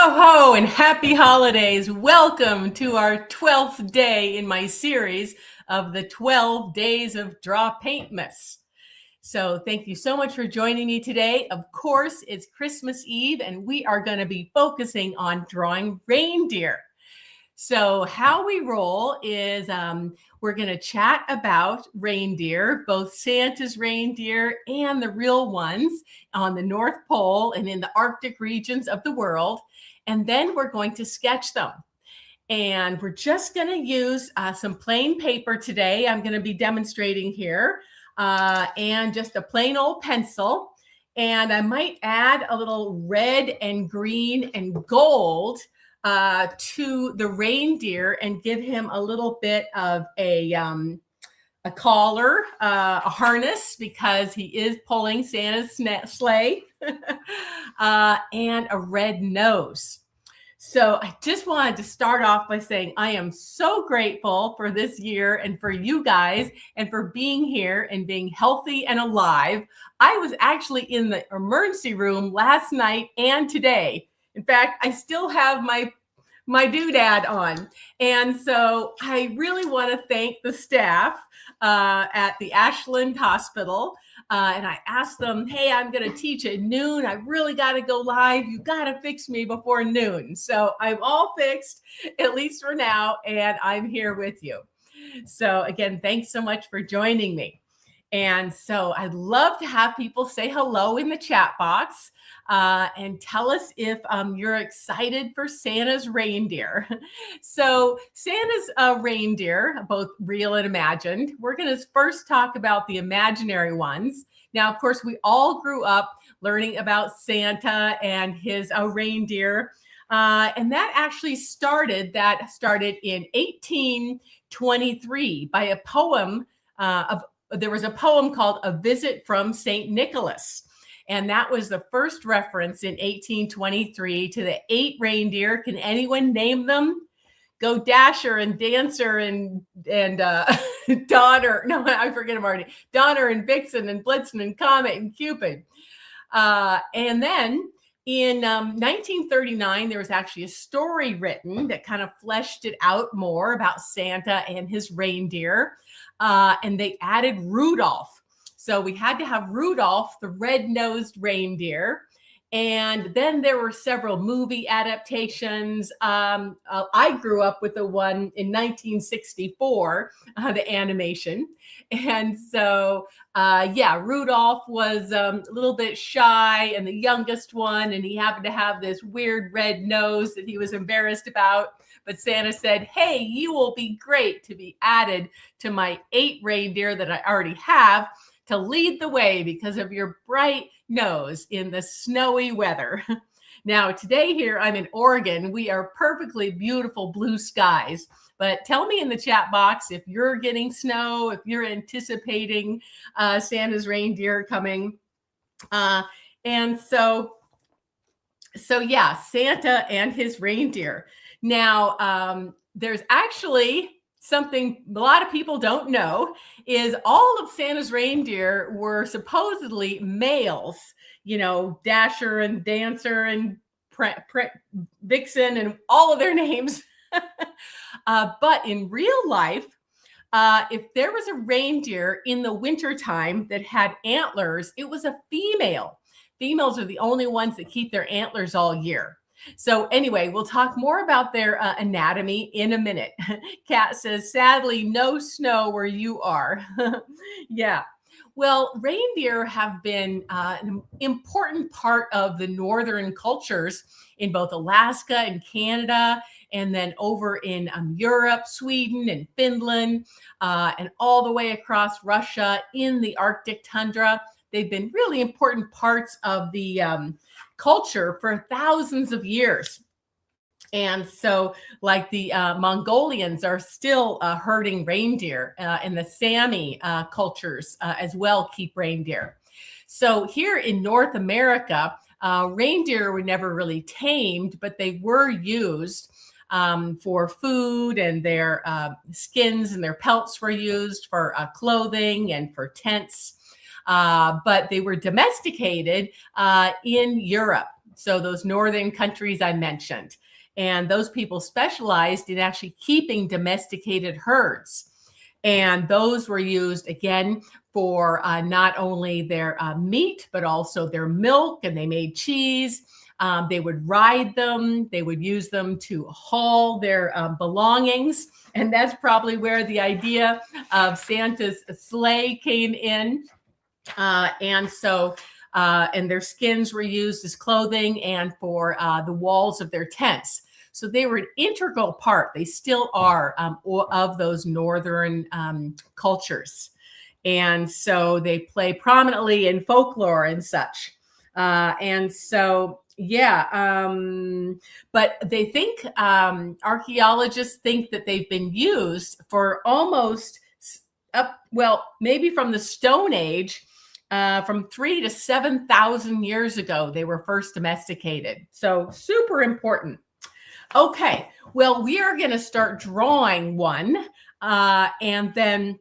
ho and happy holidays. Welcome to our 12th day in my series of the 12 Days of DrawPaintMas. So thank you so much for joining me today. Of course, it's Christmas Eve and we are going to be focusing on drawing reindeer. So how we roll is we're going to chat about reindeer, both Santa's reindeer and the real ones on the North Pole and in the Arctic regions of the world. And then we're going to sketch them. And we're just going to use some plain paper today. I'm going to be demonstrating here and just a plain old pencil. And I might add a little red and green and gold to the reindeer and give him a little bit of a collar, a harness, because he is pulling Santa's sleigh, and a red nose. So I just wanted to start off by saying I am so grateful for this year and for you guys and for being here and being healthy and alive. I was actually in the emergency room last night and today. In fact, I still have my doodad on. And so I really want to thank the staff at the Ashland Hospital. And I asked them, hey, I'm going to teach at noon. I really got to go live. You got to fix me before noon. So I'm all fixed, at least for now. And I'm here with you. So again, thanks so much for joining me. And so I'd love to have people say hello in the chat box and tell us if you're excited for Santa's reindeer. So Santa's reindeer, both real and imagined. We're going to first talk about the imaginary ones. Now, of course, we all grew up learning about Santa and his reindeer. And that actually started in 1823 by a poem there was a poem called A Visit from St. Nicholas. And that was the first reference in 1823 to the 8 reindeer. Can anyone name them? Go Dasher and Dancer and Donner. No, I forget them already. Donner and Vixen and Blitzen and Comet and Cupid. And then in 1939, there was actually a story written that kind of fleshed it out more about Santa and his reindeer. And they added Rudolph. So we had to have Rudolph, the red-nosed reindeer. And then there were several movie adaptations. I grew up with the one in 1964, the animation. And so, Rudolph was a little bit shy and the youngest one. And he happened to have this weird red nose that he was embarrassed about. But Santa said, hey, you will be great to be added to my 8 reindeer that I already have to lead the way because of your bright nose in the snowy weather. Now, today here, I'm in Oregon. We are perfectly beautiful blue skies. But tell me in the chat box if you're getting snow, if you're anticipating Santa's reindeer coming. Santa and his reindeer. Now, there's actually something a lot of people don't know is all of Santa's reindeer were supposedly males, Dasher and Dancer and Vixen and all of their names. But in real life, if there was a reindeer in the wintertime that had antlers, it was a female. Females are the only ones that keep their antlers all year. So anyway, we'll talk more about their anatomy in a minute. Kat says, sadly, no snow where you are. Yeah. Well, reindeer have been an important part of the northern cultures in both Alaska and Canada, and then over in Europe, Sweden and Finland, and all the way across Russia in the Arctic tundra. They've been really important parts of the culture for thousands of years. And so like the Mongolians are still herding reindeer, and the Sami cultures as well keep reindeer. So here in North America, reindeer were never really tamed, but they were used for food, and their skins and their pelts were used for clothing and for tents. But they were domesticated in Europe. So those northern countries I mentioned. And those people specialized in actually keeping domesticated herds. And those were used again for not only their meat, but also their milk, and they made cheese. They would ride them. They would use them to haul their belongings. And that's probably where the idea of Santa's sleigh came in. And their skins were used as clothing and for the walls of their tents. So they were an integral part, they still are, of those northern cultures. And so they play prominently in folklore and such. But they think, archaeologists think that they've been used for almost maybe from the Stone Age, from 3,000 to 7,000 years ago, they were first domesticated. So super important. Okay, well, we are going to start drawing one, and then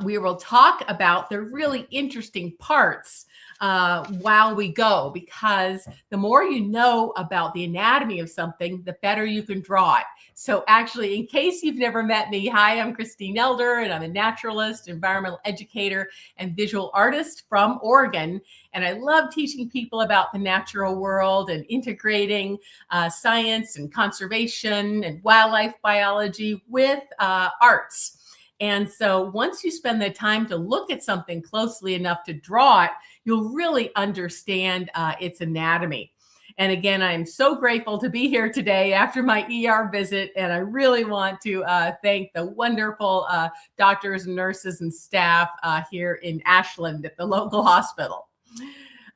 we will talk about the really interesting parts while we go, because the more you know about the anatomy of something, the better you can draw it. So actually, in case you've never met me, hi, I'm Christine Elder, and I'm a naturalist, environmental educator, and visual artist from Oregon. And I love teaching people about the natural world and integrating science and conservation and wildlife biology with arts. And so once you spend the time to look at something closely enough to draw it, you'll really understand its anatomy. And again, I am so grateful to be here today after my ER visit. And I really want to thank the wonderful doctors, nurses, and staff here in Ashland at the local hospital.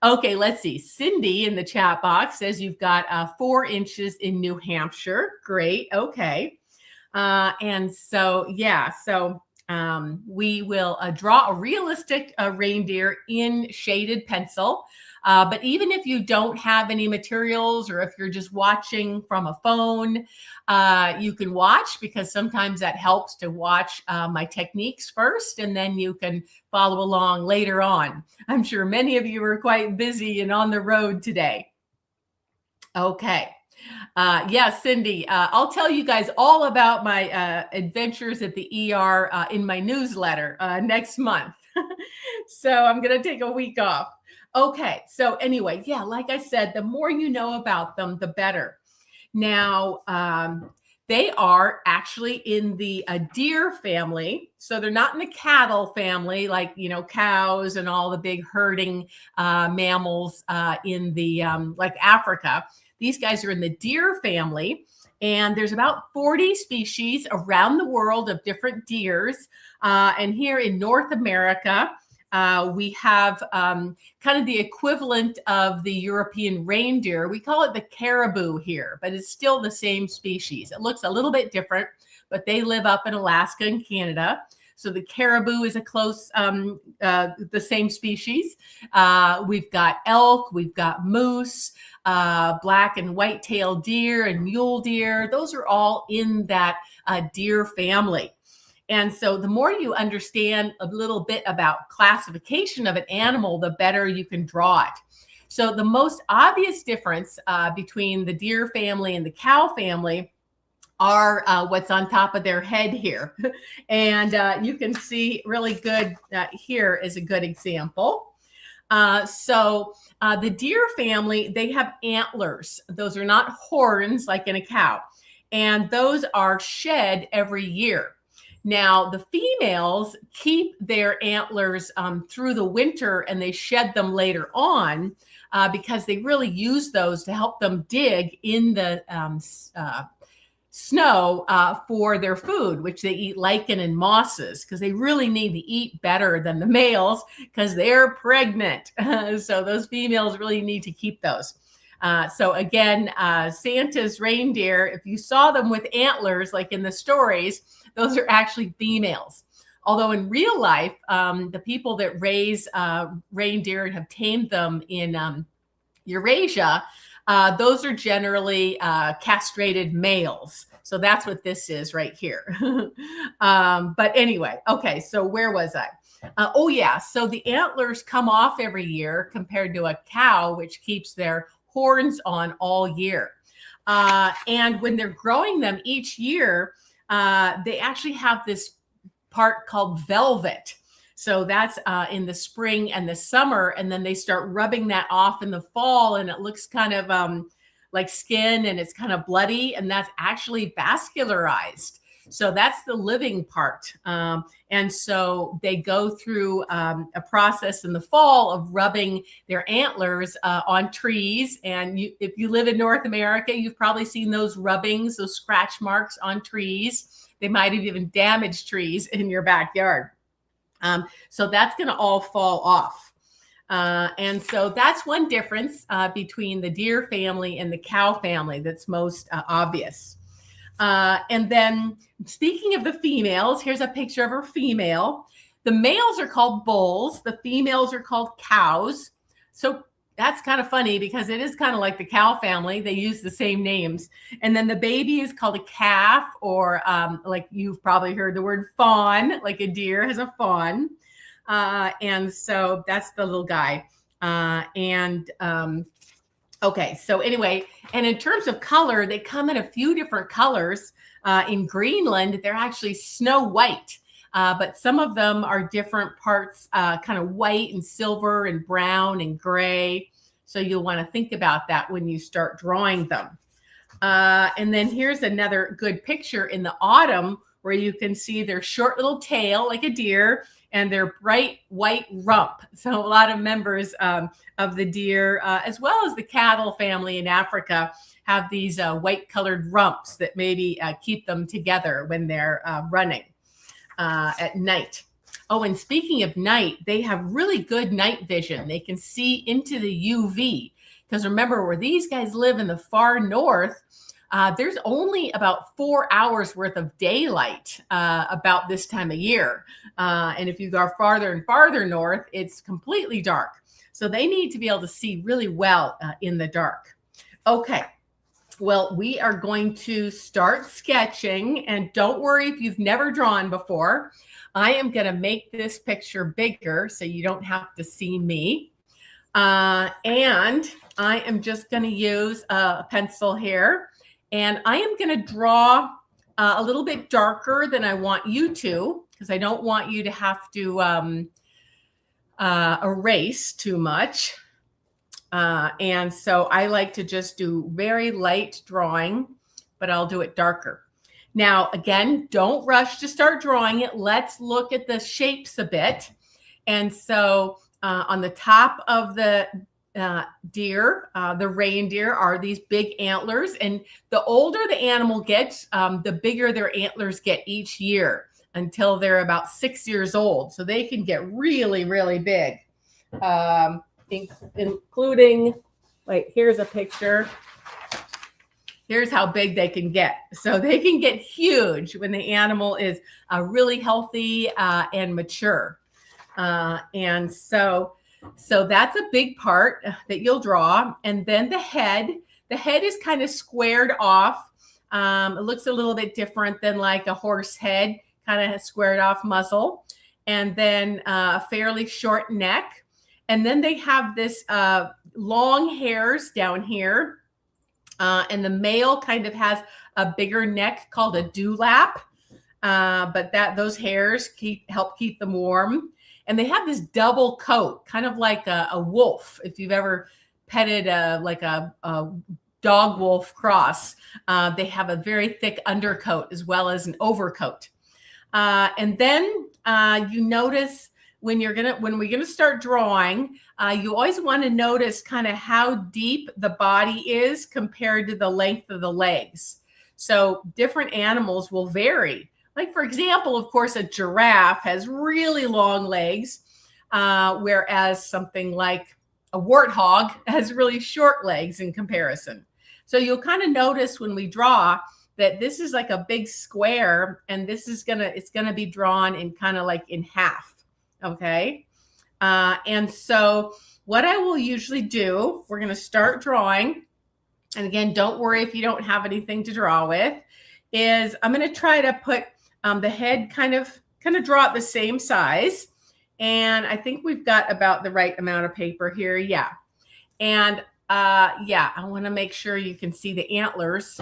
Okay, let's see. Cindy in the chat box says you've got 4 inches in New Hampshire. Great. Okay. We will draw a realistic reindeer in shaded pencil. But even if you don't have any materials, or if you're just watching from a phone, you can watch, because sometimes that helps to watch my techniques first, and then you can follow along later on. I'm sure many of you are quite busy and on the road today. Okay. Cindy, I'll tell you guys all about my adventures at the ER in my newsletter next month. So I'm going to take a week off. Okay. So anyway, like I said, the more you know about them, the better. Now, they are actually in the deer family. So they're not in the cattle family, like, cows and all the big herding mammals in the like Africa. These guys are in the deer family, and there's about 40 species around the world of different deers. And here in North America, we have kind of the equivalent of the European reindeer. We call it the caribou here, but it's still the same species. It looks a little bit different, but they live up in Alaska and Canada. So the caribou is a close, the same species. We've got elk, we've got moose, black and white-tailed deer and mule deer. Those are all in that deer family. And so the more you understand a little bit about classification of an animal, the better you can draw it. So the most obvious difference between the deer family and the cow family are what's on top of their head here. And you can see really good, here is a good example. The deer family, they have antlers. Those are not horns like in a cow. And those are shed every year. Now, the females keep their antlers through the winter, and they shed them later on because they really use those to help them dig in the snow for their food, which they eat lichen and mosses, because they really need to eat better than the males because they're pregnant. So those females really need to keep those. Santa's reindeer, if you saw them with antlers, like in the stories, those are actually females. Although in real life, the people that raise reindeer and have tamed them in Eurasia, those are generally castrated males. So that's what this is right here. But anyway, okay, so where was I? Oh yeah, so the antlers come off every year compared to a cow, which keeps their horns on all year. And when they're growing them each year, they actually have this part called velvet. So that's in the spring and the summer, and then they start rubbing that off in the fall, and it looks kind of like skin, and it's kind of bloody, and that's actually vascularized. So that's the living part. And so they go through a process in the fall of rubbing their antlers on trees. And if you live in North America, you've probably seen those rubbings, those scratch marks on trees. They might have even damaged trees in your backyard. So that's going to all fall off. And so that's one difference between the deer family and the cow family that's most obvious. And then speaking of the females, here's a picture of her female. The males are called bulls. The females are called cows. So that's kind of funny because it is kind of like the cow family. They use the same names. And then the baby is called a calf, or like you've probably heard the word fawn, like a deer has a fawn. And so that's the little guy. Okay, so anyway, and in terms of color, they come in a few different colors. In Greenland, they're actually snow white, but some of them are different parts, kind of white and silver and brown and gray. So you'll want to think about that when you start drawing them. And then here's another good picture in the autumn where you can see their short little tail like a deer and their bright white rump. So a lot of members of the deer, as well as the cattle family in Africa, have these white colored rumps that maybe keep them together when they're running at night. Oh, and speaking of night, they have really good night vision. They can see into the UV, because remember, where these guys live in the far north, there's only about 4 hours worth of daylight about this time of year. And if you go farther and farther north, it's completely dark. So they need to be able to see really well in the dark. Okay. Well, we are going to start sketching, and don't worry if you've never drawn before. I am going to make this picture bigger so you don't have to see me. And I am just going to use a pencil here, and I am going to draw a little bit darker than I want you to, because I don't want you to have to erase too much. And so I like to just do very light drawing, but I'll do it darker. Now, again, don't rush to start drawing it. Let's look at the shapes a bit. And so on the top of the deer, the reindeer, are these big antlers. And the older the animal gets, the bigger their antlers get each year until they're about 6 years old. So they can get really, really big. Including, like, here's a picture. Here's how big they can get. So they can get huge when the animal is really healthy and mature. And so that's a big part that you'll draw. And then the head is kind of squared off. It looks a little bit different than like a horse head, kind of squared off muzzle. And then a fairly short neck. And then they have this long hairs down here. And the male kind of has a bigger neck called a dewlap. But those hairs help keep them warm. And they have this double coat, kind of like a wolf. If you've ever petted like a dog wolf cross, they have a very thick undercoat as well as an overcoat. And then you notice when we're gonna start drawing, you always want to notice kind of how deep the body is compared to the length of the legs. So different animals will vary. Like, for example, of course, a giraffe has really long legs, whereas something like a warthog has really short legs in comparison. So you'll kind of notice when we draw that this is like a big square, and this is it's gonna be drawn in kind of like in half. Okay. And so what I will usually do, we're going to start drawing. And again, don't worry if you don't have anything to draw with, is I'm going to try to put the head kind of draw it the same size. And I think we've got about the right amount of paper here. Yeah. And yeah, I want to make sure you can see the antlers.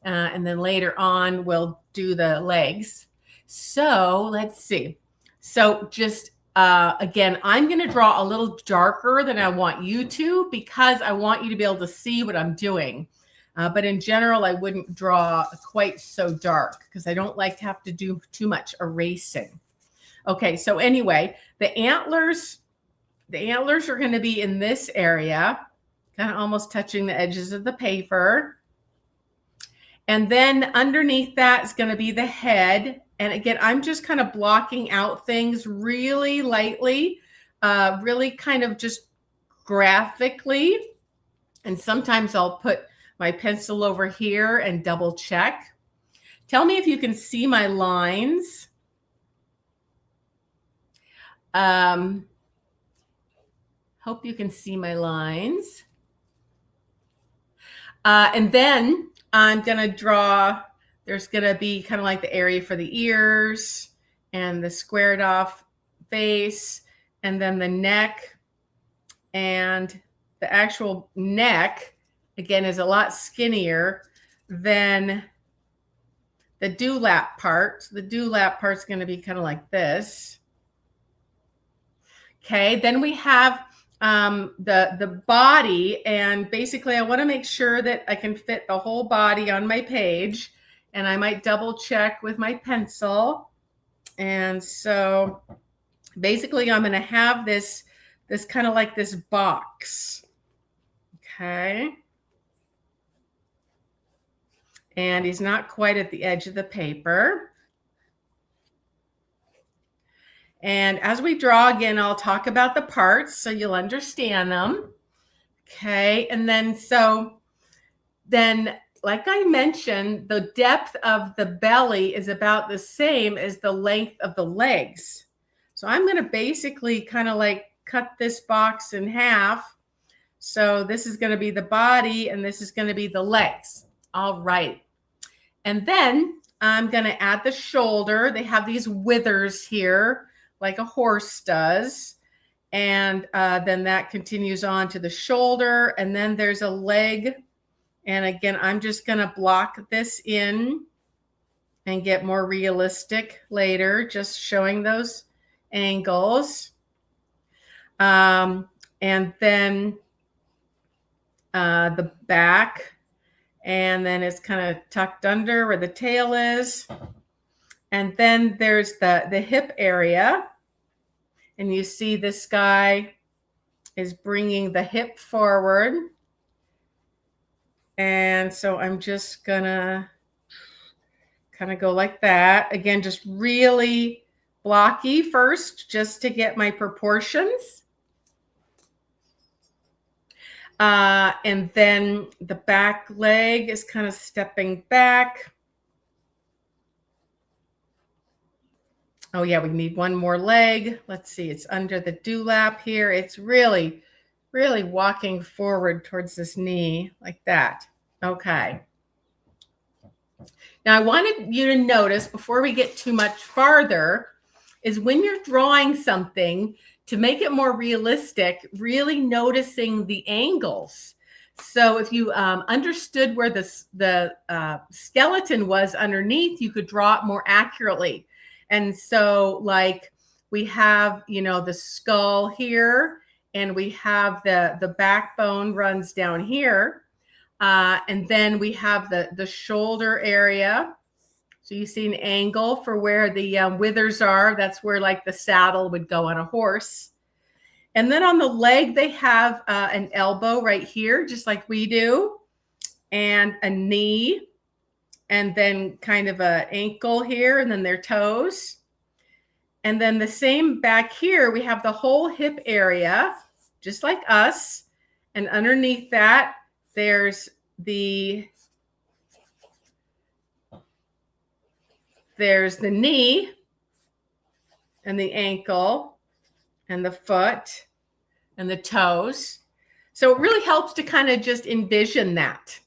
And then later on, we'll do the legs. So let's see. So just again, I'm going to draw a little darker than I want you to, because I want you to be able to see what I'm doing. But in general, I wouldn't draw quite so dark because I don't like to have to do too much erasing. Okay, so anyway, the antlers are going to be in this area, kind of almost touching the edges of the paper. And then underneath that is going to be the head. And again, I'm just kind of blocking out things really lightly, really kind of just graphically. And sometimes I'll put my pencil over here and double check. Tell me if you can see my lines. Hope you can see my lines. And then I'm going to draw, there's going to be kind of like the area for the ears and the squared off face, and then the neck. And the actual neck, again, is a lot skinnier than the dewlap part. The dewlap part's going to be kind of like this. Okay, then we have the body, and basically I want to make sure that I can fit the whole body on my page, and I might double check with my pencil. And so basically I'm going to have this kind of like this box. Okay. And he's not quite at the edge of the paper. And as we draw again, I'll talk about the parts so you'll understand them. Okay. And then, like I mentioned, the depth of the belly is about the same as the length of the legs. So I'm going to basically kind of like cut this box in half. So this is going to be the body and this is going to be the legs. All right. And then I'm going to add the shoulder. They have these withers here, like a horse does. And then that continues on to the shoulder. And then there's a leg. And again, I'm just going to block this in and get more realistic later, just showing those angles. And then the back. And then it's kind of tucked under where the tail is. And then there's the hip area. And you see this guy is bringing the hip forward. And so I'm just going to kind of go like that. Again, just really blocky first, just to get my proportions. And then the back leg is kind of stepping back. Oh yeah, we need one more leg. Let's see, it's under the dewlap here. It's really, really walking forward towards this knee like that. Okay. Now I wanted you to notice before we get too much farther is when you're drawing something, to make it more realistic, really noticing the angles. So if you understood where the skeleton was underneath, you could draw it more accurately. And so like we have, you know, the skull here, and we have the backbone runs down here. And then we have the shoulder area. So you see an angle for where the withers are. That's where like the saddle would go on a horse. And then on the leg, they have an elbow right here, just like we do, and a knee, and then kind of an ankle here, and then their toes. And then the same back here, we have the whole hip area, just like us. And underneath that, there's the knee and the ankle and the foot and the toes. So it really helps to kind of just envision that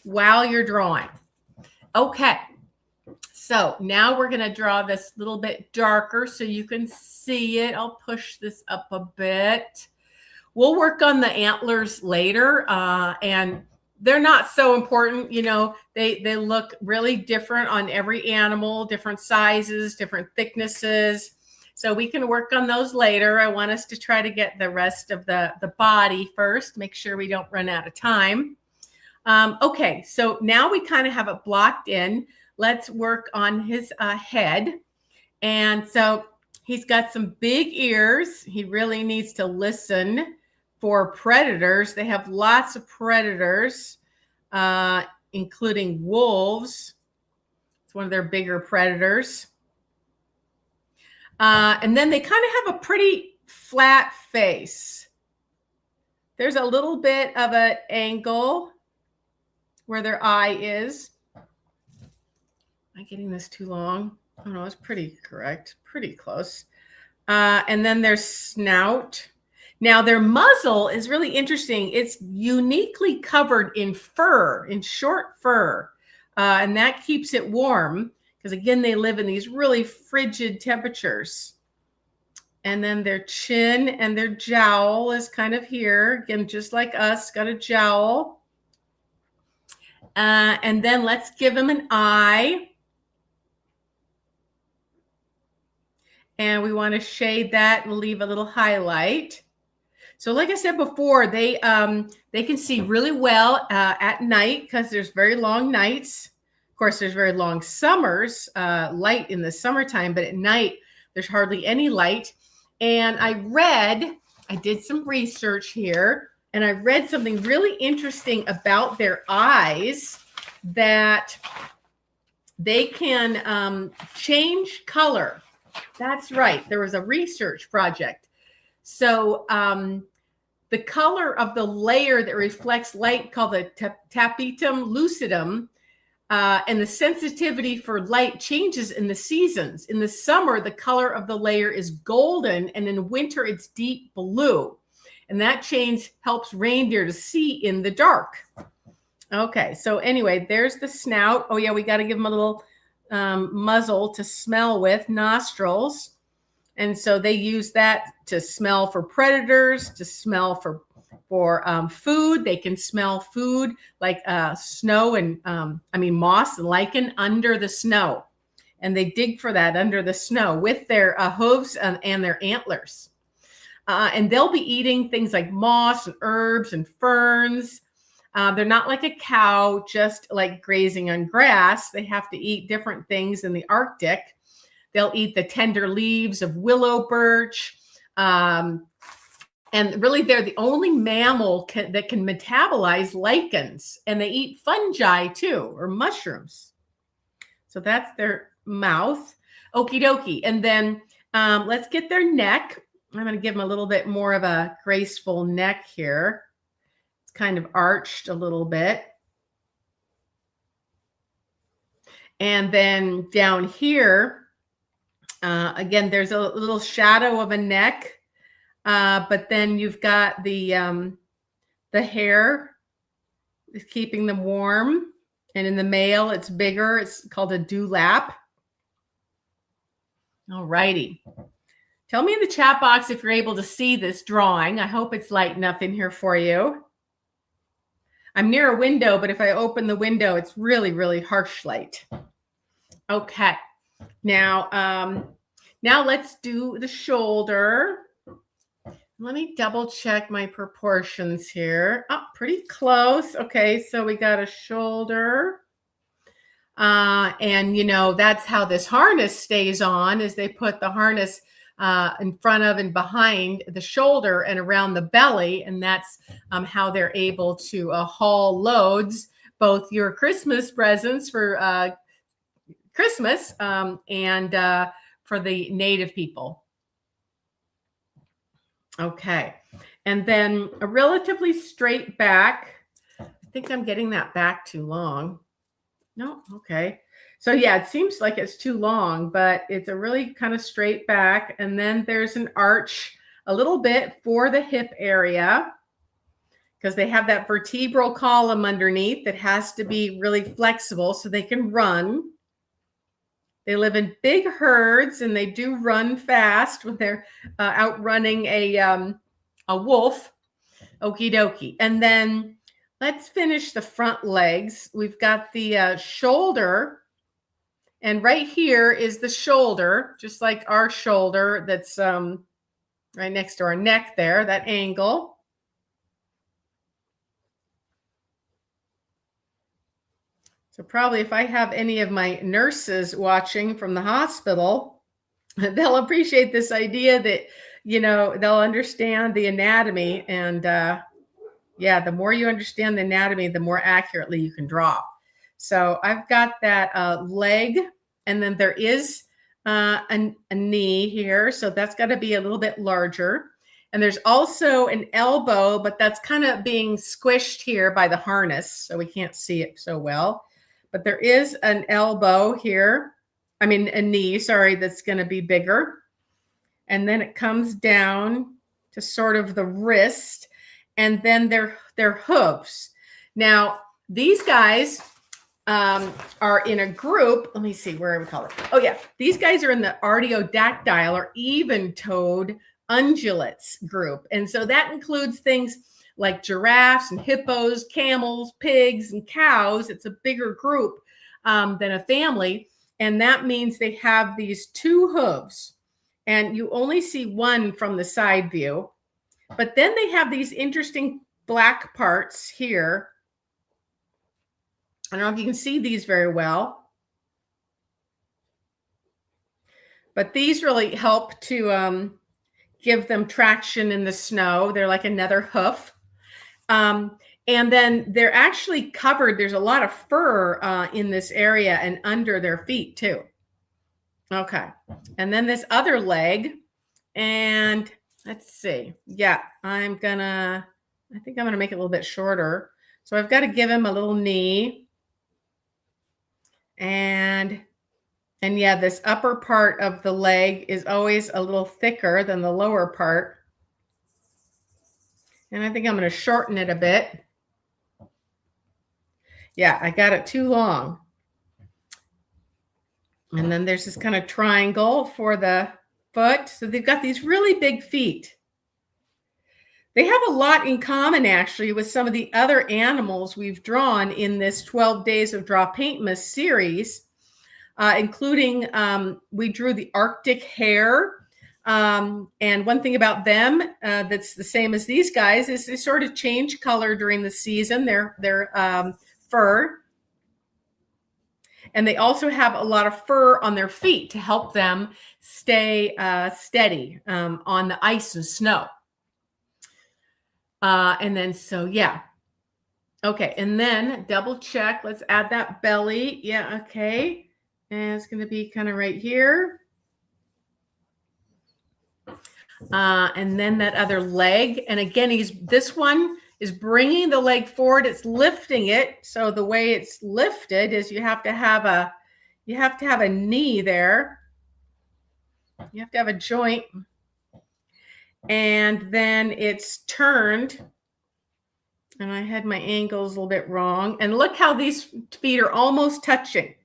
while you're drawing. Okay. So now we're going to draw this a little bit darker so you can see it. I'll push this up a bit. We'll work on the antlers later, and they're not so important. You know, they look really different on every animal, different sizes, different thicknesses. So we can work on those later. I want us to try to get the rest of the body first, make sure we don't run out of time. Okay, so now we kind of have it blocked in. Let's work on his head. And so he's got some big ears. He really needs to listen for predators. They have lots of predators, including wolves. It's one of their bigger predators. And then they kind of have a pretty flat face. There's a little bit of an angle where their eye is. Am I getting this too long? Oh no, it's pretty correct, pretty close. And then their snout. Now their muzzle is really interesting. It's uniquely covered in fur, in short fur, and that keeps it warm because again, they live in these really frigid temperatures. And then their chin and their jowl is kind of here. Again, just like us, got a jowl. And then let's give him an eye. And we want to shade that and leave a little highlight. So like I said before, they can see really well at night because there's very long nights. Of course, there's very long summers, light in the summertime, but at night, there's hardly any light. And I did some research here, and I read something really interesting about their eyes, that they can change color. That's right. There was a research project. So the color of the layer that reflects light, called the tapetum lucidum, and the sensitivity for light changes in the seasons. In the summer, the color of the layer is golden, and in winter, it's deep blue. And that change helps reindeer to see in the dark. Okay, so anyway, there's the snout. Oh yeah, we got to give them a little muzzle to smell with, nostrils. And so they use that to smell for predators, to smell for food. They can smell food like snow and moss and lichen under the snow. And they dig for that under the snow with their hooves and their antlers. And they'll be eating things like moss and herbs and ferns. They're not like a cow, just like grazing on grass. They have to eat different things in the Arctic. They'll eat the tender leaves of willow birch. And really, they're the only mammal that can metabolize lichens. And they eat fungi too, or mushrooms. So that's their mouth. Okie dokie. And then let's get their neck. I'm going to give them a little bit more of a graceful neck here. It's kind of arched a little bit. And then down here, again, there's a little shadow of a neck, but then you've got the hair is keeping them warm. And in the male, it's bigger. It's called a dewlap. All righty. Tell me in the chat box if you're able to see this drawing. I hope it's light enough in here for you. I'm near a window, but if I open the window, it's really, really harsh light. Okay. Now let's do the shoulder. Let me double check my proportions here. Oh, pretty close. Okay, so we got a shoulder. And, you know, that's how this harness stays on, is they put the harness in front of and behind the shoulder and around the belly. And that's how they're able to haul loads, both your Christmas presents for Christmas and for the native people. Okay. And then a relatively straight back. I think I'm getting that back too long. No. Okay. So yeah, it seems like it's too long, but it's a really kind of straight back. And then there's an arch a little bit for the hip area, because they have that vertebral column underneath that has to be really flexible so they can run. They live in big herds and they do run fast when they're outrunning a wolf. Okie dokie. And then let's finish the front legs. We've got the shoulder. And right here is the shoulder, just like our shoulder that's right next to our neck there, that angle. So probably if I have any of my nurses watching from the hospital, they'll appreciate this idea that, you know, they'll understand the anatomy. And yeah, the more you understand the anatomy, the more accurately you can draw. So I've got that leg, and then there is a knee here. So that's got to be a little bit larger. And there's also an elbow, but that's kind of being squished here by the harness, so we can't see it so well. But there is an elbow here. I mean, a knee, sorry, that's going to be bigger. And then it comes down to sort of the wrist, and then their hooves. Now, these guys are in a group. Let me see, where we call it. Oh, yeah. These guys are in the artiodactyl or even-toed ungulates group. And so that includes things like giraffes and hippos, camels, pigs, and cows. It's a bigger group than a family. And that means they have these two hooves. And you only see one from the side view. But then they have these interesting black parts here. I don't know if you can see these very well. But these really help to give them traction in the snow. They're like another hoof. And then they're actually covered. There's a lot of fur in this area and under their feet too. Okay. And then this other leg, and let's see. Yeah, I think I'm gonna make it a little bit shorter. So I've got to give him a little knee. And yeah, this upper part of the leg is always a little thicker than the lower part. And I think I'm going to shorten it a bit. Yeah, I got it too long. And then there's this kind of triangle for the foot. So they've got these really big feet. They have a lot in common, actually, with some of the other animals we've drawn in this 12 Days of DrawPaintMas series, including we drew the Arctic hare. And one thing about them that's the same as these guys is they sort of change color during the season, their fur. And they also have a lot of fur on their feet to help them stay steady on the ice and snow. And then, so yeah. Okay, and then double check. Let's add that belly. Yeah, okay. And it's going to be kind of right here. And then that other leg. And again, this one is bringing the leg forward. It's lifting it. So the way it's lifted is you have to have a knee there. You have to have a joint. And then it's turned. And I had my angles a little bit wrong. And look how these feet are almost touching.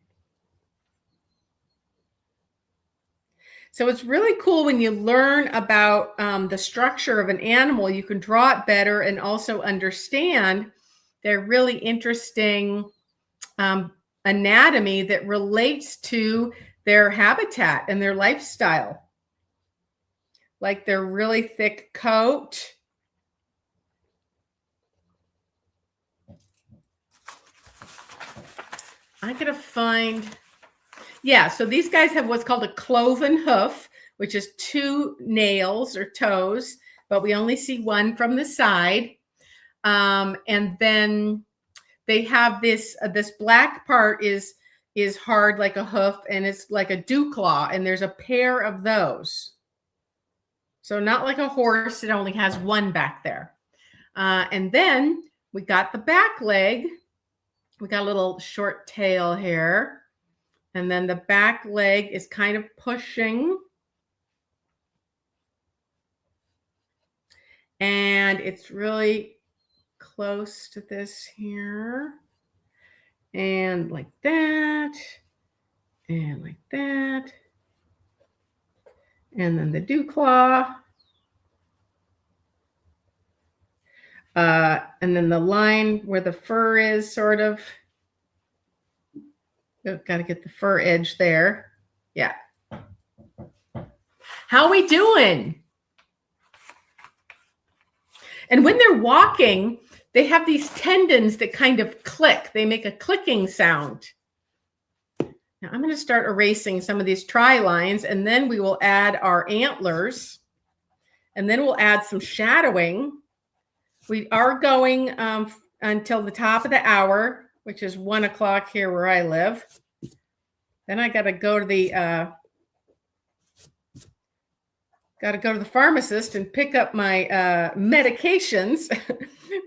So it's really cool when you learn about the structure of an animal. You can draw it better and also understand their really interesting anatomy that relates to their habitat and their lifestyle. Like their really thick coat. I gotta find, yeah, so these guys have what's called a cloven hoof, which is two nails or toes, but we only see one from the side. And then they have this black part is hard like a hoof, and it's like a dew claw, and there's a pair of those. So not like a horse, it only has one back there. And then we got the back leg. We got a little short tail here. And then the back leg is kind of pushing. And it's really close to this here. And like that. And like that. And then the dew claw. And then the line where the fur is sort of. Got to get the fur edge there. Yeah. How we doing? And when they're walking, they have these tendons that kind of click. They make a clicking sound. Now I'm going to start erasing some of these tri lines, and then we will add our antlers, and then we'll add some shadowing. We are going until the top of the hour, which is 1 o'clock here where I live. Then I got to go to the pharmacist and pick up my medications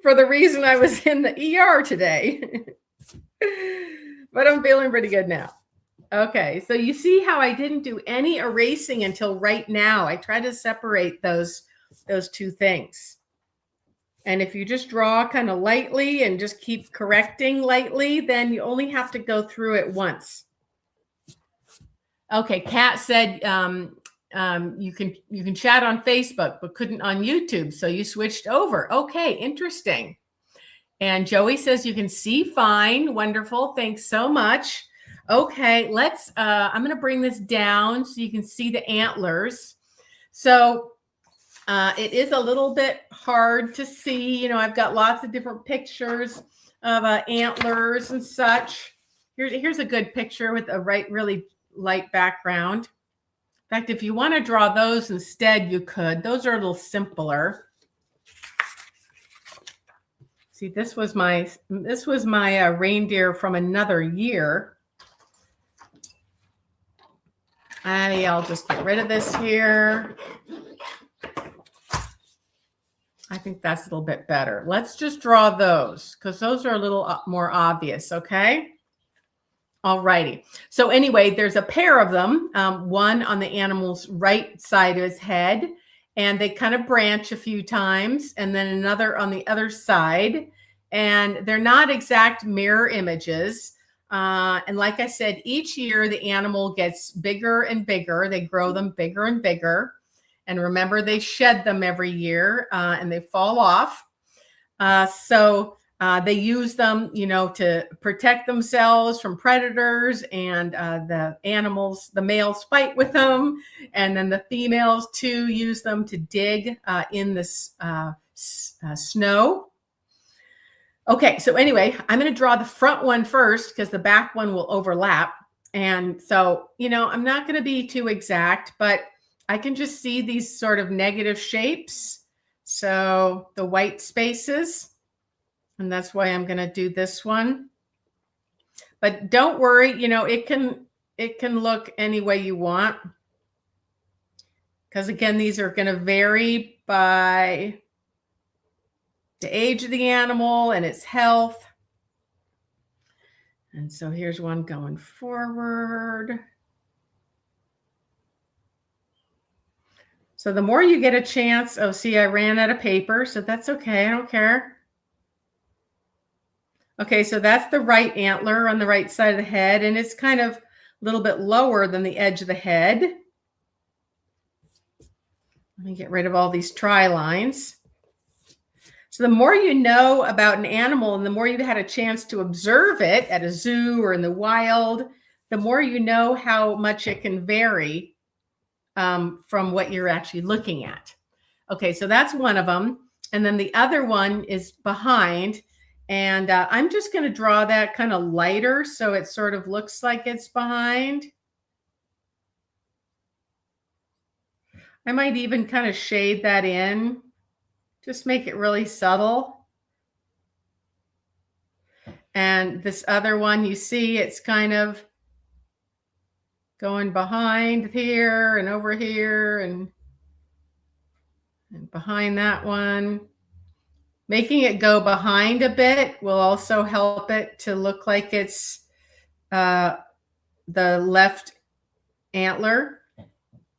for the reason I was in the ER today. But I'm feeling pretty good now. Okay, so you see how I didn't do any erasing until right now. I try to separate those two things. And if you just draw kind of lightly and just keep correcting lightly, then you only have to go through it once. Okay, Kat said you can chat on Facebook, but couldn't on YouTube, so you switched over. Okay, interesting. And Joey says you can see fine. Wonderful. Thanks so much. Okay, let's. I'm going to bring this down so you can see the antlers. So it is a little bit hard to see. You know, I've got lots of different pictures of antlers and such. Here's a good picture with a really light background. In fact, if you want to draw those instead, you could. Those are a little simpler. See, this was my reindeer from another year. I'll just get rid of this here. I think that's a little bit better. Let's just draw those because those are a little more obvious, okay? All righty. So anyway, there's a pair of them, one on the animal's right side of his head, and they kind of branch a few times, and then another on the other side. And they're not exact mirror images. And like I said, each year the animal gets bigger and bigger. They grow them bigger and bigger. And remember, they shed them every year and they fall off. So they use them, you know, to protect themselves from predators, and the males fight with them. And then the females too use them to dig in the snow. Okay, so anyway, I'm going to draw the front one first because the back one will overlap. And so, you know, I'm not going to be too exact, but I can just see these sort of negative shapes. So the white spaces, and that's why I'm going to do this one. But don't worry, you know, it can look any way you want. Because again, these are going to vary by the age of the animal and its health. And so here's one going forward. So the more you get a chance, oh, see, I ran out of paper, so that's okay. I don't care. Okay, so that's the right antler on the right side of the head, and it's kind of a little bit lower than the edge of the head. Let me get rid of all these tri lines. So the more you know about an animal and the more you've had a chance to observe it at a zoo or in the wild, the more you know how much it can vary from what you're actually looking at. Okay, so that's one of them. And then the other one is behind. And I'm just going to draw that kind of lighter so it sort of looks like it's behind. I might even kind of shade that in. Just make it really subtle. And this other one, you see, it's kind of going behind here and over here and behind that one. Making it go behind a bit will also help it to look like it's the left antler.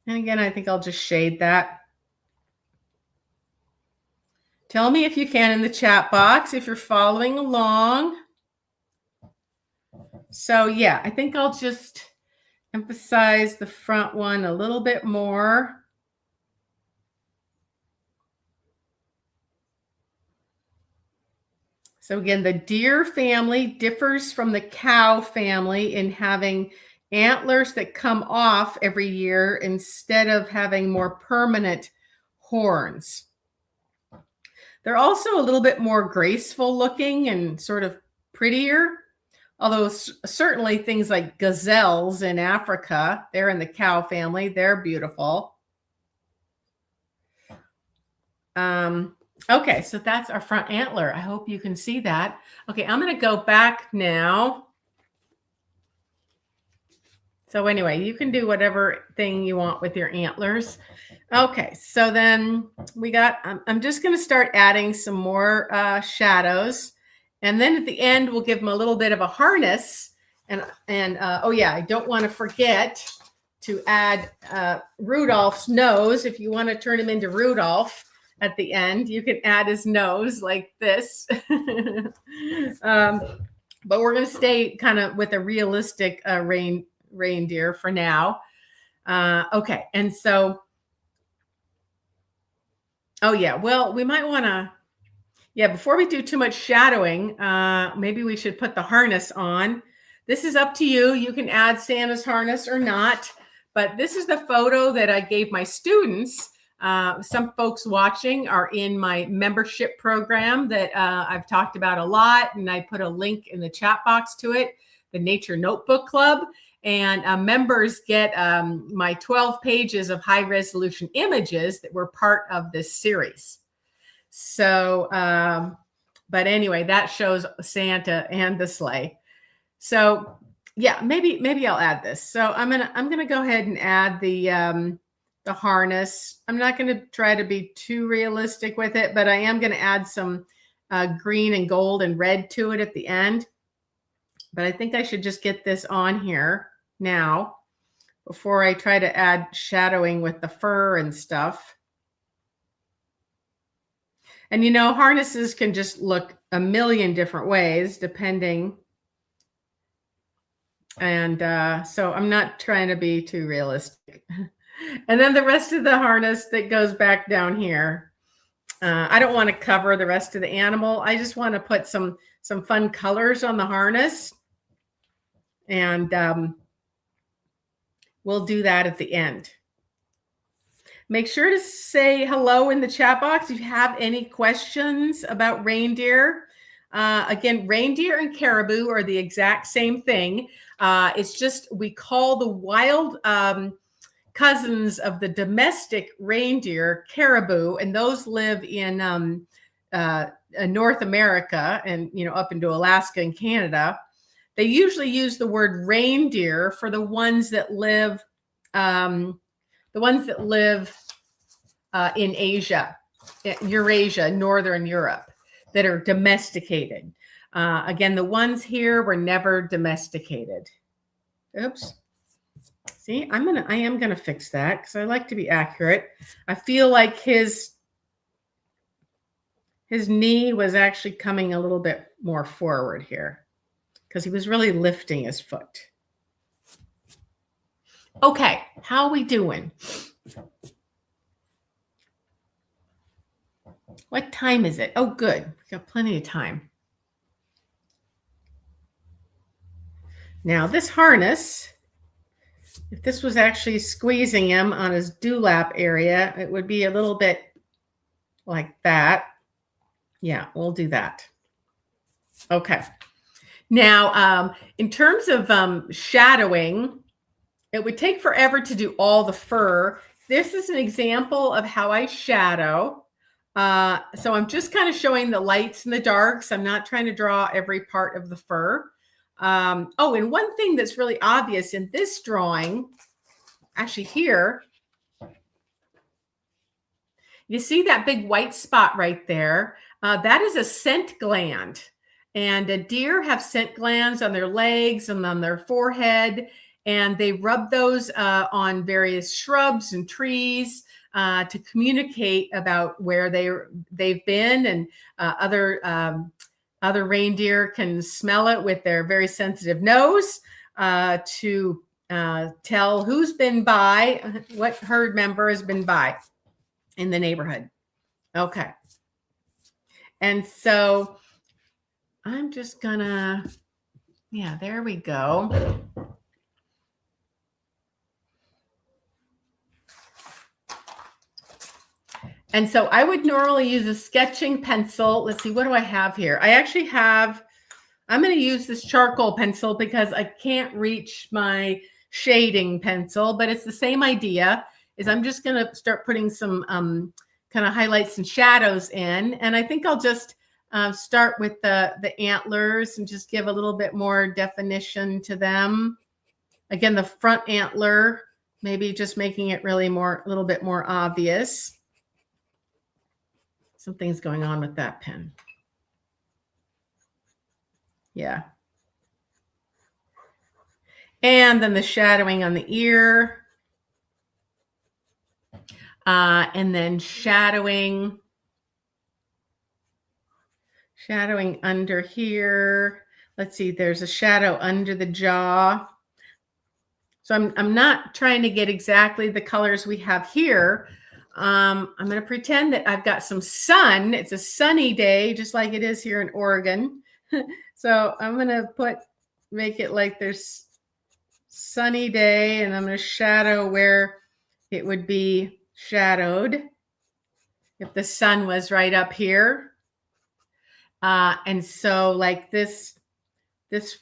And again, I think I'll just shade that. Tell me if you can in the chat box if you're following along. So yeah, I think I'll just emphasize the front one a little bit more. So again, the deer family differs from the cow family in having antlers that come off every year instead of having more permanent horns. They're also a little bit more graceful looking and sort of prettier. Although certainly things like gazelles in Africa, they're in the cow family, they're beautiful. Okay, so that's our front antler. I hope you can see that. Okay, I'm going to go back now. So anyway, you can do whatever thing you want with your antlers. Okay, so then we got, I'm just going to start adding some more shadows. And then at the end, we'll give them a little bit of a harness. And oh yeah, I don't want to forget to add Rudolph's nose. If you want to turn him into Rudolph at the end, you can add his nose like this. But we're going to stay kind of with a realistic reindeer for now. Okay, and so, oh yeah, well, we might want to, yeah, before we do too much shadowing, maybe we should put the harness on. This is up to you. You can add Santa's harness or not, but this is the photo that I gave my students. Some folks watching are in my membership program that I've talked about a lot, and I put a link in the chat box to it, the Nature Notebook Club. And members get my 12 pages of high resolution images that were part of this series. So, but anyway, that shows Santa and the sleigh. So yeah, maybe I'll add this. So I'm gonna go ahead and add the harness. I'm not going to try to be too realistic with it, but I am going to add some green and gold and red to it at the end. But I think I should just get this on here now before I try to add shadowing with the fur and stuff. And you know, harnesses can just look a million different ways depending. And so I'm not trying to be too realistic. And then the rest of the harness that goes back down here. I don't want to cover the rest of the animal. I just want to put some fun colors on the harness. And we'll do that at the end. Make sure to say hello in the chat box if you have any questions about reindeer. Again, reindeer and caribou are the exact same thing. It's just we call the wild cousins of the domestic reindeer caribou, and those live in North America and up into Alaska and Canada. They usually use the word reindeer for the ones that live in Asia, Eurasia, Northern Europe, that are domesticated. Again, the ones here were never domesticated. Oops. See, I am gonna fix that because I like to be accurate. I feel like his knee was actually coming a little bit more forward here because he was really lifting his foot. Okay, how are we doing? What time is it? Oh, good. We've got plenty of time. Now, this harness, if this was actually squeezing him on his dewlap area, it would be a little bit like that. Yeah, we'll do that. Okay. Now, in terms of shadowing, it would take forever to do all the fur. This is an example of how I shadow. So I'm just kind of showing the lights and the darks. I'm not trying to draw every part of the fur. Oh, and one thing that's really obvious in this drawing, actually here, you see that big white spot right there? That is a scent gland. And deer have scent glands on their legs and on their forehead, and they rub those on various shrubs and trees to communicate about where they've been, and other reindeer can smell it with their very sensitive nose to tell who's been by, what herd member has been by in the neighborhood. Okay. And so I'm just gonna, yeah, there we go. And so I would normally use a sketching pencil. Let's see, what do I have here? I actually have, I'm going to use this charcoal pencil because I can't reach my shading pencil, but it's the same idea. Is I'm just going to start putting some kind of highlights and shadows in. And I think I'll just start with the antlers and just give a little bit more definition to them. Again, the front antler, maybe just making it really a little bit more obvious. Something's going on with that pen. Yeah. And then the shadowing on the ear. And then shadowing under here. Let's see, there's a shadow under the jaw. So I'm not trying to get exactly the colors we have here. I'm going to pretend that I've got some sun. It's a sunny day, just like it is here in Oregon. So I'm going to make it like there's sunny day, and I'm going to shadow where it would be shadowed if the sun was right up here. And so like this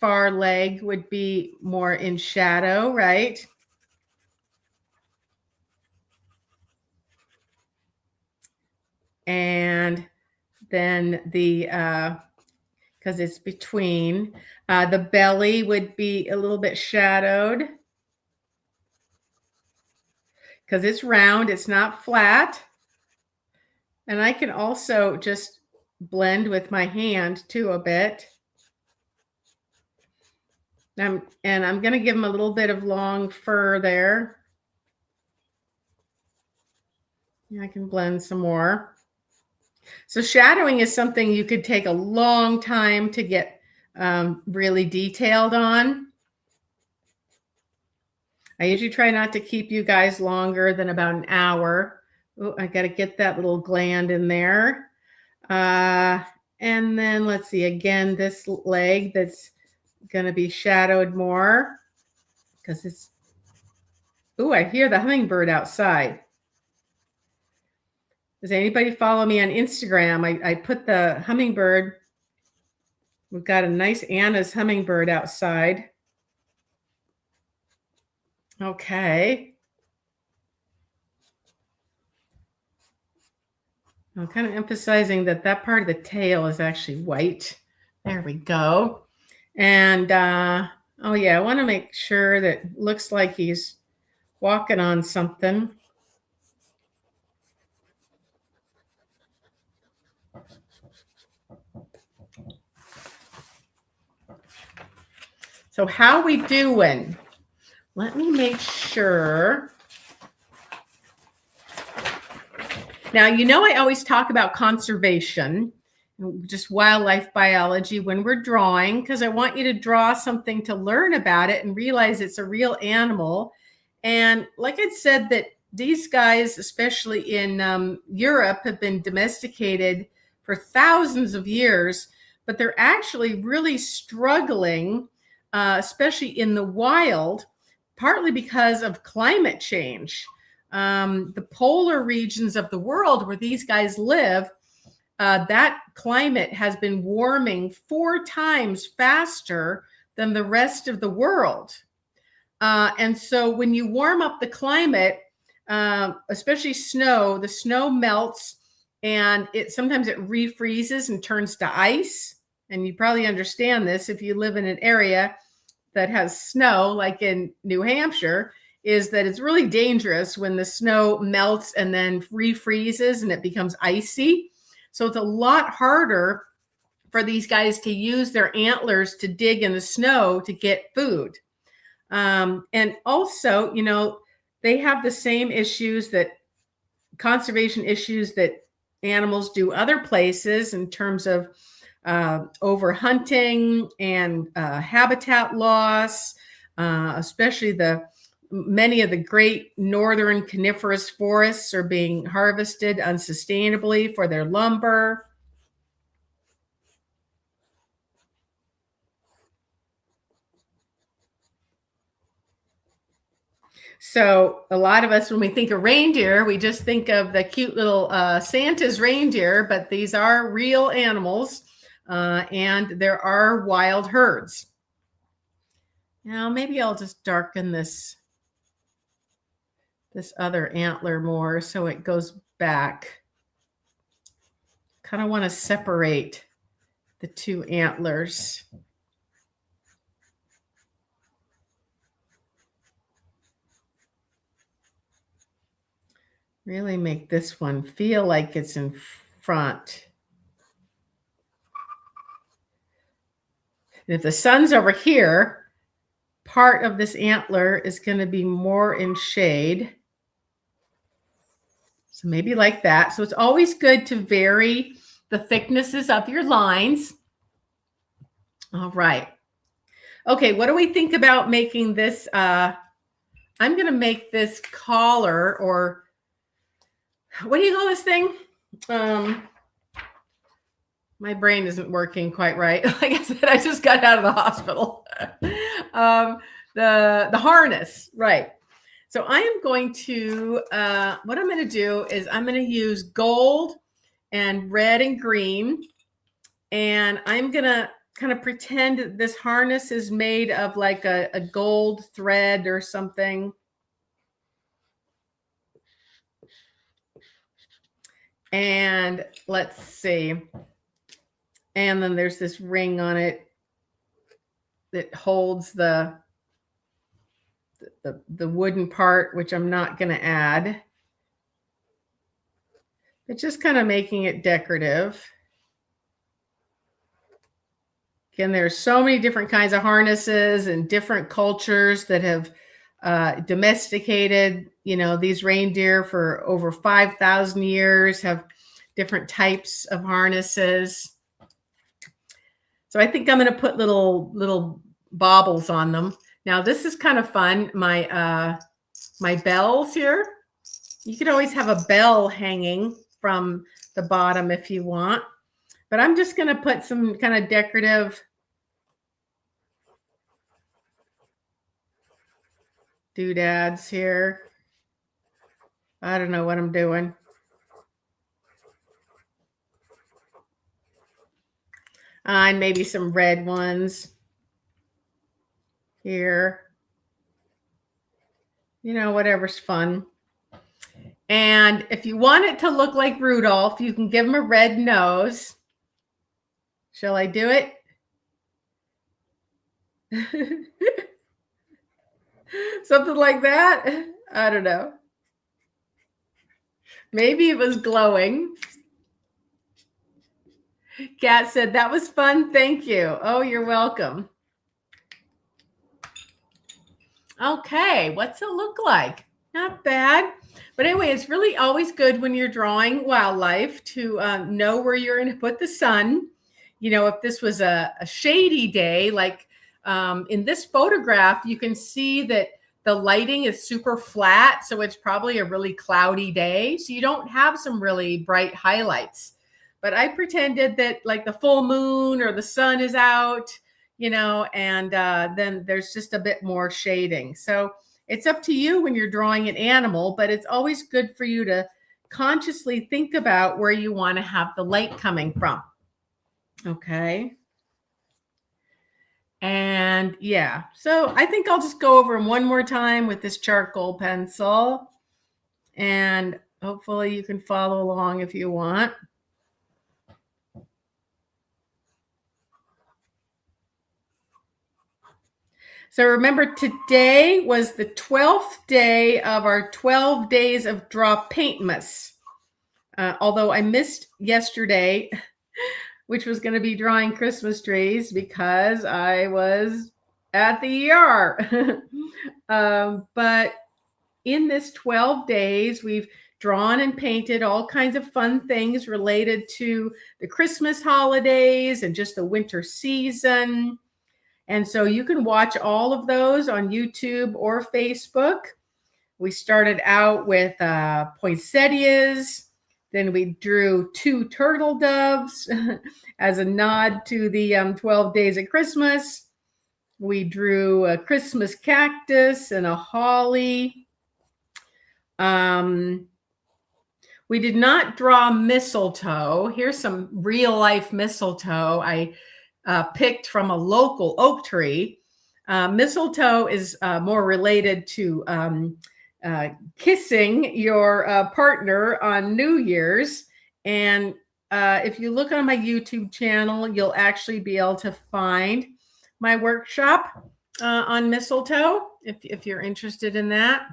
far leg would be more in shadow, right? And then because it's between, the belly would be a little bit shadowed because it's round, it's not flat. And I can also just blend with my hand too a bit. And I'm going to give him a little bit of long fur there. I can blend some more. So shadowing is something you could take a long time to get really detailed on. I usually try not to keep you guys longer than about an hour. Oh, I got to get that little gland in there. And then let's see, again, this leg that's going to be shadowed more because it's, oh, I hear the hummingbird outside. Does anybody follow me on Instagram? I put the hummingbird. We've got a nice Anna's hummingbird outside. Okay. I'm kind of emphasizing that part of the tail is actually white. There we go. And oh yeah, I want to make sure that it looks like he's walking on something. So how we doing? Let me make sure. Now, I always talk about conservation, just wildlife biology when we're drawing, because I want you to draw something to learn about it and realize it's a real animal. And like I said, that these guys, especially in Europe, have been domesticated for thousands of years, but they're actually really struggling, especially in the wild, partly because of climate change. The polar regions of the world where these guys live, that climate has been warming 4 times faster than the rest of the world. And so when you warm up the climate, especially snow, the snow melts and sometimes it refreezes and turns to ice. And you probably understand this if you live in an area that has snow, like in New Hampshire, is that it's really dangerous when the snow melts and then refreezes and it becomes icy. So it's a lot harder for these guys to use their antlers to dig in the snow to get food. And also, they have the same issues, that conservation issues that animals do other places in terms of overhunting and habitat loss, especially many of the great northern coniferous forests are being harvested unsustainably for their lumber. So a lot of us, when we think of reindeer, we just think of the cute little Santa's reindeer, but these are real animals, and there are wild herds. Now, maybe I'll just darken this other antler more so it goes back. Kind of want to separate the two antlers. Really make this one feel like it's in front. And if the sun's over here, part of this antler is going to be more in shade. So maybe like that. So it's always good to vary the thicknesses of your lines. All right. Okay, what do we think about making this? I'm going to make this collar, or what do you call this thing? My brain isn't working quite right. Like I said, I just got out of the hospital. The harness, right. So I am going to, what I'm going to do is I'm going to use gold and red and green. And I'm going to kind of pretend that this harness is made of like a gold thread or something. And let's see. And then there's this ring on it that holds the wooden part, which I'm not going to add. But just kind of making it decorative. Again, there's so many different kinds of harnesses and different cultures that have domesticated, these reindeer for over 5,000 years, have different types of harnesses. So I think I'm going to put little baubles on them. Now this is kind of fun. My bells here. You could always have a bell hanging from the bottom if you want. But I'm just going to put some kind of decorative doodads here. I don't know what I'm doing. And maybe some red ones here. Whatever's fun. And if you want it to look like Rudolph, you can give him a red nose. Shall I do it? Something like that? I don't know. Maybe it was glowing. Kat said, that was fun. Thank you. Oh, you're welcome. Okay, what's it look like? Not bad. But anyway, it's really always good when you're drawing wildlife to know where you're going to put the sun. If this was a shady day, like in this photograph, you can see that the lighting is super flat. So it's probably a really cloudy day. So you don't have some really bright highlights. But I pretended that like the full moon or the sun is out, and then there's just a bit more shading. So it's up to you when you're drawing an animal, but it's always good for you to consciously think about where you want to have the light coming from. Okay. And yeah, so I think I'll just go over them one more time with this charcoal pencil, and hopefully you can follow along if you want. So remember, today was the 12th day of our 12 days of DrawPaintMas. Although I missed yesterday, which was going to be drawing Christmas trees because I was at the ER. But in this 12 days, we've drawn and painted all kinds of fun things related to the Christmas holidays and just the winter season. And so you can watch all of those on YouTube or Facebook. We started out with poinsettias. Then we drew 2 turtle doves as a nod to the 12 days of Christmas. We drew a Christmas cactus and a holly. We did not draw mistletoe. Here's some real life mistletoe I picked from a local oak tree. Mistletoe is more related to kissing your partner on New Year's. And if you look on my YouTube channel, you'll actually be able to find my workshop on mistletoe if you're interested in that.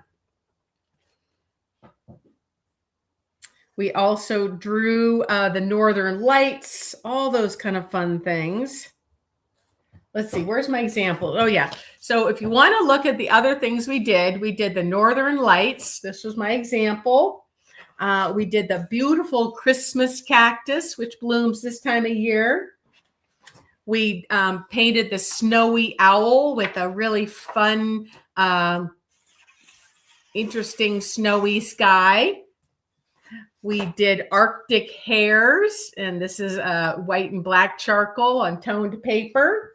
We also drew the Northern Lights, all those kind of fun things. Let's see, where's my example? Oh, yeah. So if you want to look at the other things we did the Northern Lights. This was my example. We did the beautiful Christmas cactus, which blooms this time of year. We painted the snowy owl with a really fun, interesting snowy sky. We did Arctic hares, and this is white and black charcoal on toned paper.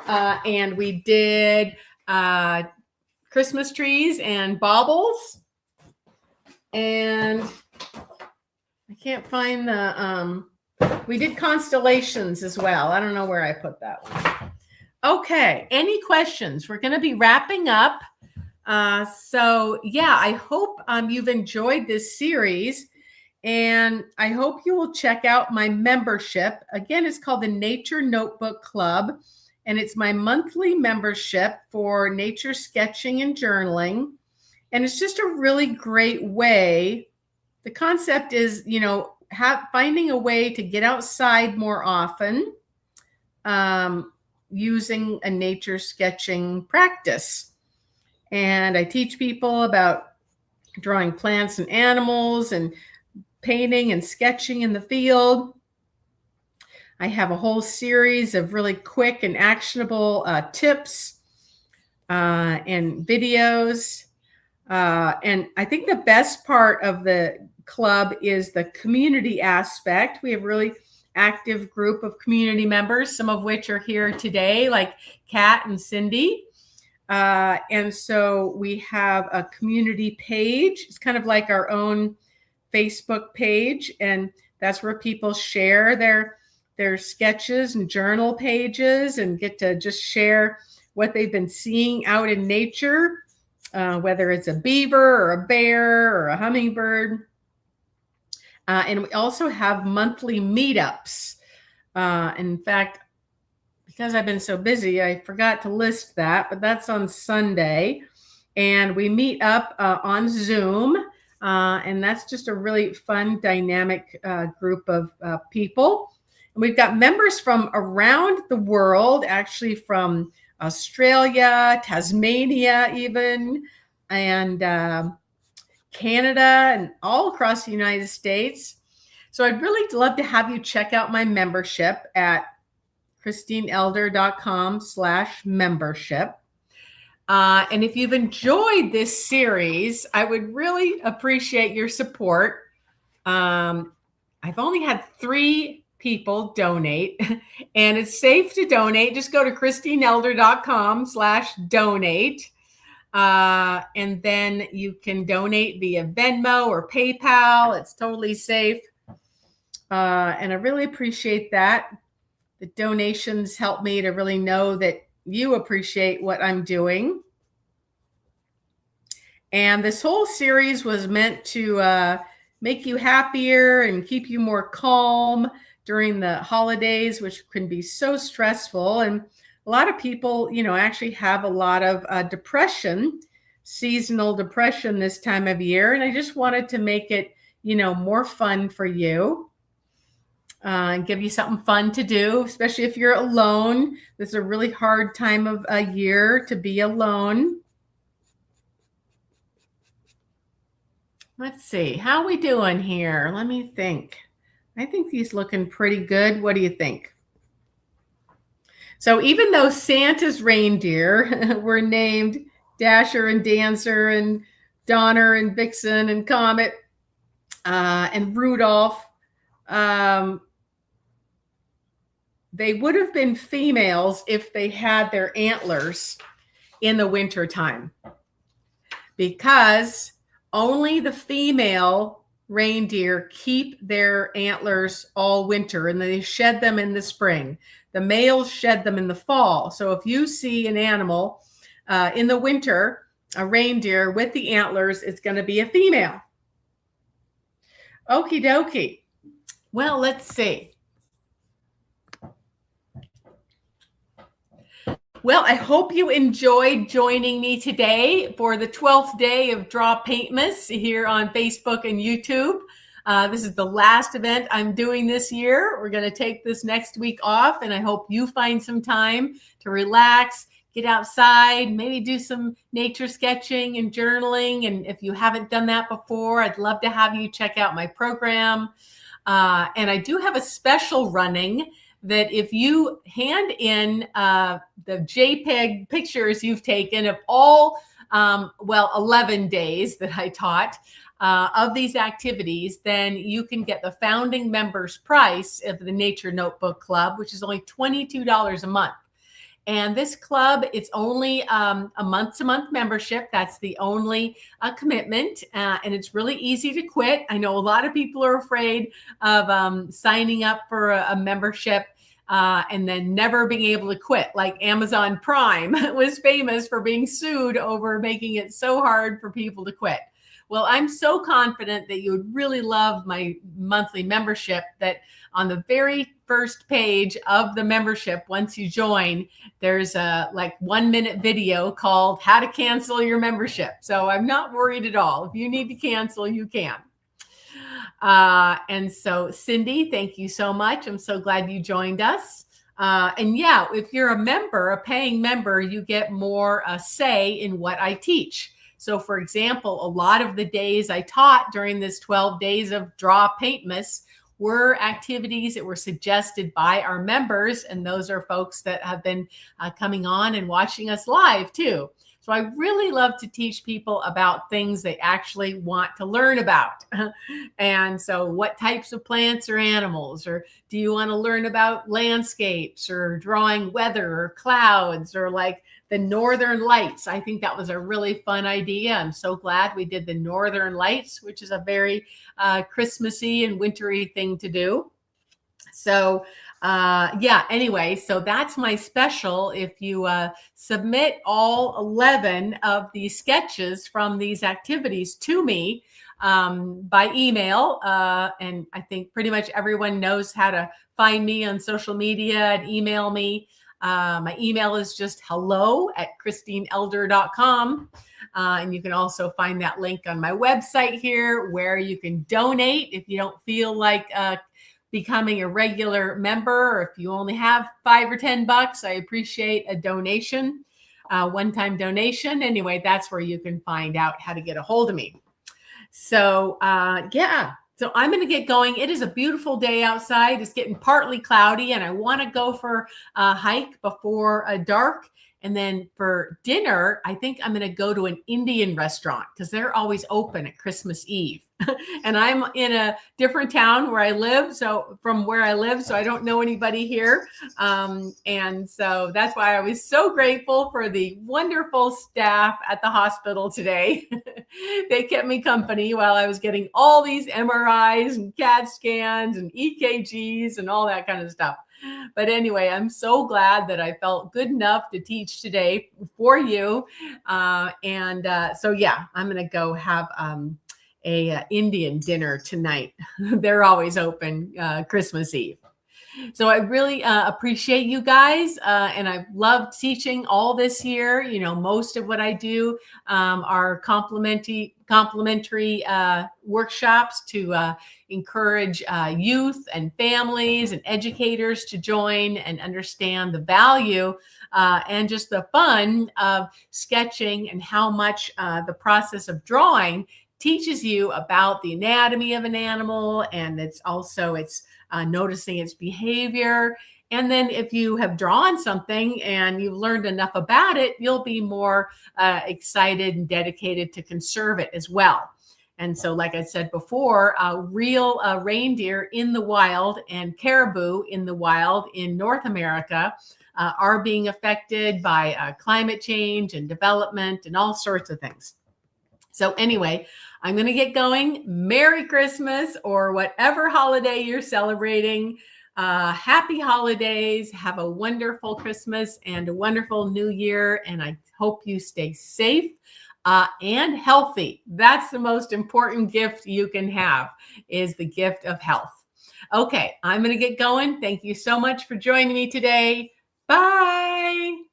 And we did Christmas trees and baubles. And I can't find the, we did constellations as well. I don't know where I put that one. Okay, any questions? We're going to be wrapping up. So yeah, I hope you've enjoyed this series, and I hope you will check out my membership. Again, it's called the Nature Notebook Club, and it's my monthly membership for nature sketching and journaling. And it's just a really great way. The concept is, you know, finding a way to get outside more often, using a nature sketching practice. And I teach people about drawing plants and animals and painting and sketching in the field. I have a whole series of really quick and actionable tips and videos. And I think the best part of the club is the community aspect. We have a really active group of community members, some of which are here today, like Kat and Cindy. And so we have a community page. It's kind of like our own Facebook page, and that's where people share their sketches and journal pages and get to just share what they've been seeing out in nature, whether it's a beaver or a bear or a hummingbird. And we also have monthly meetups. In fact, because I've been so busy, I forgot to list that, but that's on Sunday. And we meet up on Zoom. And that's just a really fun, dynamic group of people. And we've got members from around the world, actually from Australia, Tasmania even, and Canada, and all across the United States. So I'd really love to have you check out my membership at christineelder.com/membership. And if you've enjoyed this series, I would really appreciate your support. I've only had 3 people donate, and it's safe to donate. Just go to christineelder.com/donate. And then you can donate via Venmo or PayPal. It's totally safe. And I really appreciate that. The donations help me to really know that you appreciate what I'm doing. And this whole series was meant to make you happier and keep you more calm during the holidays, which can be so stressful. And a lot of people, you know, actually have a lot of depression, seasonal depression this time of year. And I just wanted to make it, you know, more fun for you. And give you something fun to do, especially if you're alone. This is a really hard time of a year to be alone. Let's see, how are we doing here? Let me think. I think he's looking pretty good. What do you think? So even though Santa's reindeer were named Dasher and Dancer and Donner and Vixen and Comet and Rudolph, they would have been females if they had their antlers in the winter time, because only the female reindeer keep their antlers all winter and they shed them in the spring. The males shed them in the fall. So if you see an animal in the winter, a reindeer with the antlers, it's going to be a female. Okie dokie. Well, let's see. Well, I hope you enjoyed joining me today for the 12th day of DrawPaintMas here on Facebook and YouTube. This is the last event I'm doing this year. We're going to take this next week off, and I hope you find some time to relax, get outside, maybe do some nature sketching and journaling. And if you haven't done that before, I'd love to have you check out my program. And I do have a special running that if you hand in the JPEG pictures you've taken of all, 11 days that I taught of these activities, then you can get the founding members price of the Nature Notebook Club, which is only $22 a month. And this club, it's only a month-to-month membership. That's the only commitment. And it's really easy to quit. I know a lot of people are afraid of signing up for a membership and then never being able to quit. Like Amazon Prime was famous for being sued over making it so hard for people to quit. Well, I'm so confident that you would really love my monthly membership that on the very first page of the membership, once you join, there's a 1-minute video called How to Cancel Your Membership. So I'm not worried at all. If you need to cancel, you can. And so Cindy, thank you so much. I'm so glad you joined us. And yeah, if you're a member, a paying member, you get more say in what I teach. So for example, a lot of the days I taught during this 12 days of DrawPaintMas were activities that were suggested by our members. And those are folks that have been coming on and watching us live too. So I really love to teach people about things they actually want to learn about. And so what types of plants or animals, or do you want to learn about landscapes or drawing weather or clouds or like the Northern Lights? I think that was a really fun idea. I'm so glad we did the Northern Lights, which is a very Christmassy and wintry thing to do. So yeah, anyway, so that's my special. If you submit all 11 of these sketches from these activities to me by email, and I think pretty much everyone knows how to find me on social media and email me. My email is just hello@christineelder.com. And you can also find that link on my website here where you can donate if you don't feel like becoming a regular member, or if you only have $5 or $10, I appreciate a donation, one-time donation. Anyway, that's where you can find out how to get a hold of me. So yeah, so I'm going to get going. It is a beautiful day outside. It's getting partly cloudy, and I want to go for a hike before dark. And then for dinner, I think I'm going to go to an Indian restaurant because they're always open at Christmas Eve. And I'm in a different town where I live. So from where I live, so I don't know anybody here. And so that's why I was so grateful for the wonderful staff at the hospital today. They kept me company while I was getting all these MRIs and CAT scans and EKGs and all that kind of stuff. But anyway, I'm so glad that I felt good enough to teach today for you. So yeah, I'm going to go have a Indian dinner tonight. They're always open Christmas Eve. So I really appreciate you guys. And I've loved teaching all this year. You know, most of what I do are complimentary workshops to encourage youth and families and educators to join and understand the value and just the fun of sketching and how much the process of drawing teaches you about the anatomy of an animal. And it's also, noticing its behavior And then if you have drawn something and you've learned enough about it, you'll be more excited and dedicated to conserve it as well. And so, like I said before, real reindeer in the wild and caribou in the wild in North America are being affected by climate change and development and all sorts of things. So anyway, I'm going to get going. Merry Christmas, or whatever holiday you're celebrating. Happy holidays. Have a wonderful Christmas and a wonderful New Year. And I hope you stay safe and healthy. That's the most important gift you can have, is the gift of health. Okay, I'm going to get going. Thank you so much for joining me today. Bye.